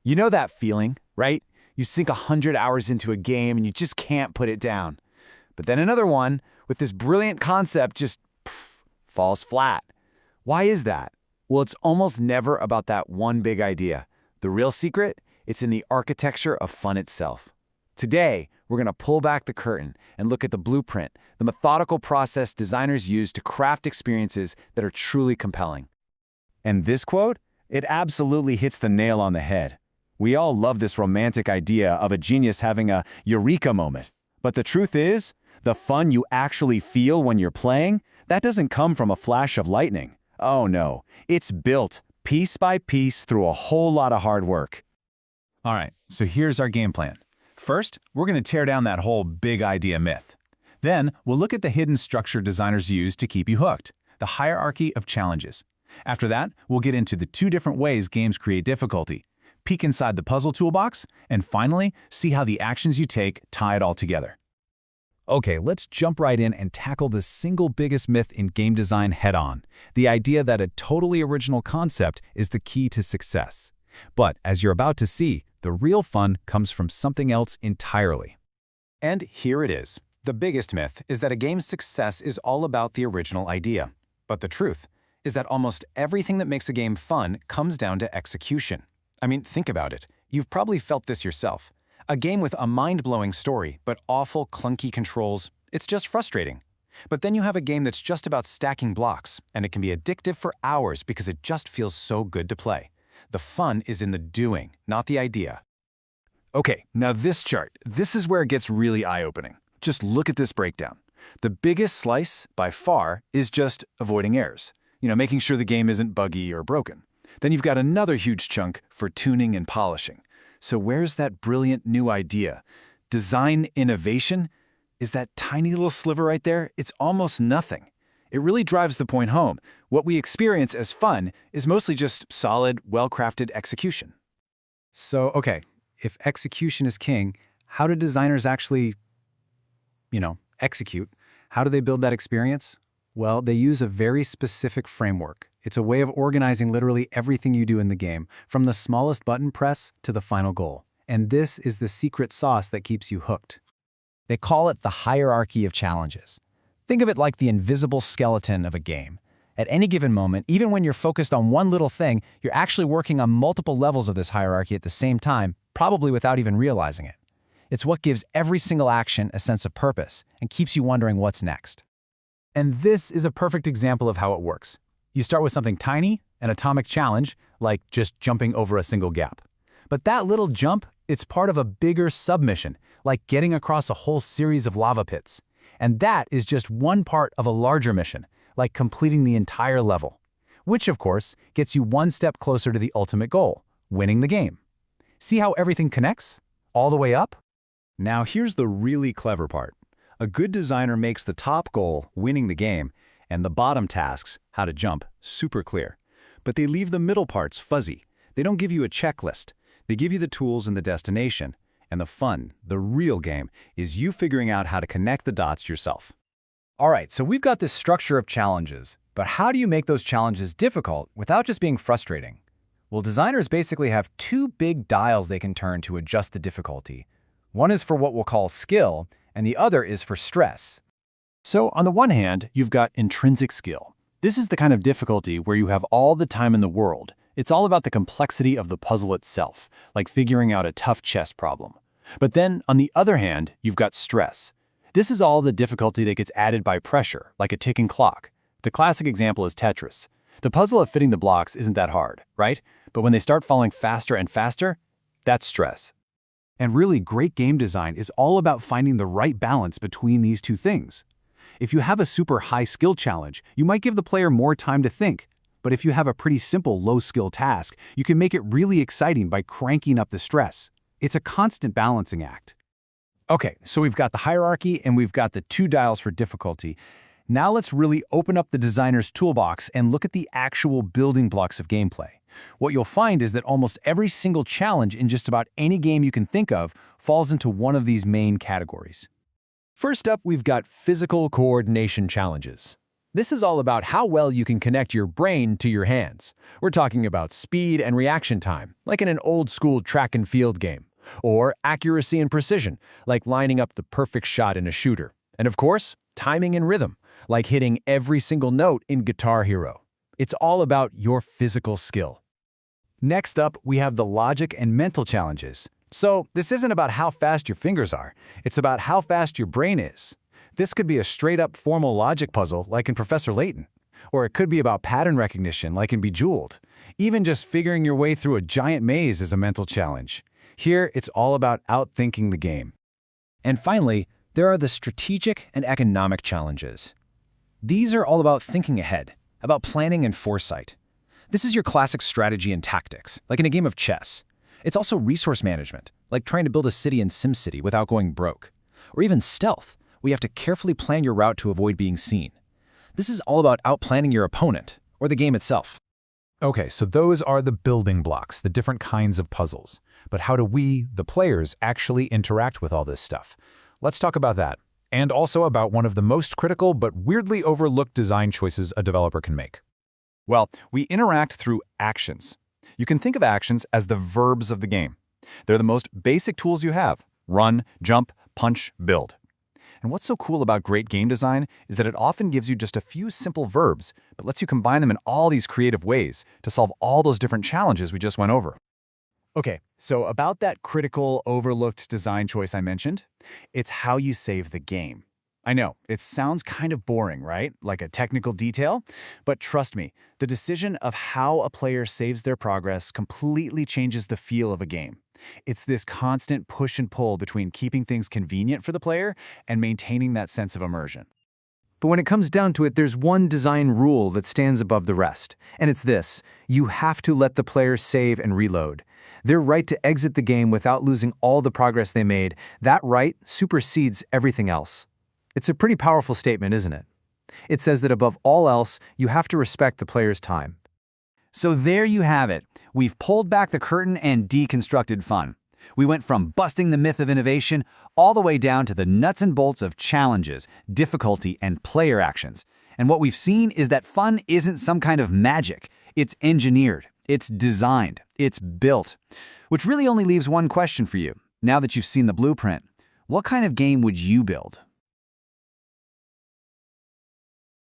You know that feeling, right? You sink 100 hours into a game and you just can't put it down. But then another one, with this brilliant concept, just falls flat. Why is that? Well, it's almost never about that one big idea. The real secret? It's in the architecture of fun itself. Today, we're going to pull back the curtain and look at the blueprint, the methodical process designers use to craft experiences that are truly compelling. And this quote? It absolutely hits the nail on the head. We all love this romantic idea of a genius having a eureka moment. But the truth is, the fun you actually feel when you're playing, that doesn't come from a flash of lightning. Oh no, it's built piece by piece through a whole lot of hard work. All right, so here's our game plan. First, we're going to tear down that whole big idea myth. Then, we'll look at the hidden structure designers use to keep you hooked, the hierarchy of challenges. After that, we'll get into the 2 different ways games create difficulty, peek inside the puzzle toolbox, and finally, see how the actions you take tie it all together. Okay, let's jump right in and tackle the single biggest myth in game design head-on, the idea that a totally original concept is the key to success. But as you're about to see, the real fun comes from something else entirely. And here it is. The biggest myth is that a game's success is all about the original idea. But the truth is that almost everything that makes a game fun comes down to execution. I mean, think about it. You've probably felt this yourself. A game with a mind-blowing story, but awful, clunky controls, it's just frustrating. But then you have a game that's just about stacking blocks, and it can be addictive for hours because it just feels so good to play. The fun is in the doing, not the idea. Okay, now this chart, this is where it gets really eye-opening. Just look at this breakdown. The biggest slice, by far, is just avoiding errors. Making sure the game isn't buggy or broken. Then you've got another huge chunk for tuning and polishing. So where's that brilliant new idea? Design innovation? Is that tiny little sliver right there? It's almost nothing. It really drives the point home. What we experience as fun is mostly just solid, well-crafted execution. So, okay, if execution is king, how do designers actually, execute? How do they build that experience? Well, they use a very specific framework. It's a way of organizing literally everything you do in the game, from the smallest button press to the final goal. And this is the secret sauce that keeps you hooked. They call it the hierarchy of challenges. Think of it like the invisible skeleton of a game. At any given moment, even when you're focused on one little thing, you're actually working on multiple levels of this hierarchy at the same time, probably without even realizing it. It's what gives every single action a sense of purpose and keeps you wondering what's next. And this is a perfect example of how it works. You start with something tiny, an atomic challenge, like just jumping over a single gap. But that little jump, it's part of a bigger submission, like getting across a whole series of lava pits. And that is just one part of a larger mission, like completing the entire level, which of course gets you one step closer to the ultimate goal, winning the game. See how everything connects? All the way up? Now here's the really clever part. A good designer makes the top goal, winning the game, and the bottom tasks, how to jump, super clear. But they leave the middle parts fuzzy. They don't give you a checklist. They give you the tools and the destination. And the fun, the real game, is you figuring out how to connect the dots yourself. All right, so we've got this structure of challenges, but how do you make those challenges difficult without just being frustrating? Well, designers basically have 2 big dials they can turn to adjust the difficulty. One is for what we'll call skill, and the other is for stress. So on the one hand, you've got intrinsic skill. This is the kind of difficulty where you have all the time in the world. It's all about the complexity of the puzzle itself, like figuring out a tough chess problem. But then, on the other hand, you've got stress. This is all the difficulty that gets added by pressure, like a ticking clock. The classic example is Tetris. The puzzle of fitting the blocks isn't that hard, right? But when they start falling faster and faster, that's stress. And really, great game design is all about finding the right balance between these 2 things. If you have a super high-skill challenge, you might give the player more time to think. But if you have a pretty simple low-skill task, you can make it really exciting by cranking up the stress. It's a constant balancing act. Okay, so we've got the hierarchy and we've got the 2 dials for difficulty. Now let's really open up the designer's toolbox and look at the actual building blocks of gameplay. What you'll find is that almost every single challenge in just about any game you can think of falls into one of these main categories. First up, we've got physical coordination challenges. This is all about how well you can connect your brain to your hands. We're talking about speed and reaction time, like in an old-school track and field game, or accuracy and precision, like lining up the perfect shot in a shooter. And of course, timing and rhythm, like hitting every single note in Guitar Hero. It's all about your physical skill. Next up, we have the logic and mental challenges. So this isn't about how fast your fingers are, it's about how fast your brain is. This could be a straight-up formal logic puzzle like in Professor Layton, or it could be about pattern recognition like in Bejeweled. Even just figuring your way through a giant maze is a mental challenge. Here, it's all about outthinking the game. And finally, there are the strategic and economic challenges. These are all about thinking ahead, about planning and foresight. This is your classic strategy and tactics, like in a game of chess. It's also resource management, like trying to build a city in SimCity without going broke. Or even stealth, where you have to carefully plan your route to avoid being seen. This is all about outplanning your opponent, or the game itself. Okay, so those are the building blocks, the different kinds of puzzles. But how do we, the players, actually interact with all this stuff? Let's talk about that, and also about one of the most critical but weirdly overlooked design choices a developer can make. Well, we interact through actions. You can think of actions as the verbs of the game. They're the most basic tools you have: run, jump, punch, build. And what's so cool about great game design is that it often gives you just a few simple verbs, but lets you combine them in all these creative ways to solve all those different challenges we just went over. Okay, so about that critical, overlooked design choice I mentioned, it's how you save the game. I know, it sounds kind of boring, right? Like a technical detail, but trust me, the decision of how a player saves their progress completely changes the feel of a game. It's this constant push and pull between keeping things convenient for the player and maintaining that sense of immersion. But when it comes down to it, there's one design rule that stands above the rest, and it's this: you have to let the player save and reload. Their right to exit the game without losing all the progress they made, that right supersedes everything else. It's a pretty powerful statement, isn't it? It says that above all else, you have to respect the player's time. So there you have it. We've pulled back the curtain and deconstructed fun. We went from busting the myth of innovation all the way down to the nuts and bolts of challenges, difficulty, and player actions. And what we've seen is that fun isn't some kind of magic. It's engineered, it's designed, it's built. Which really only leaves one question for you. Now that you've seen the blueprint, what kind of game would you build?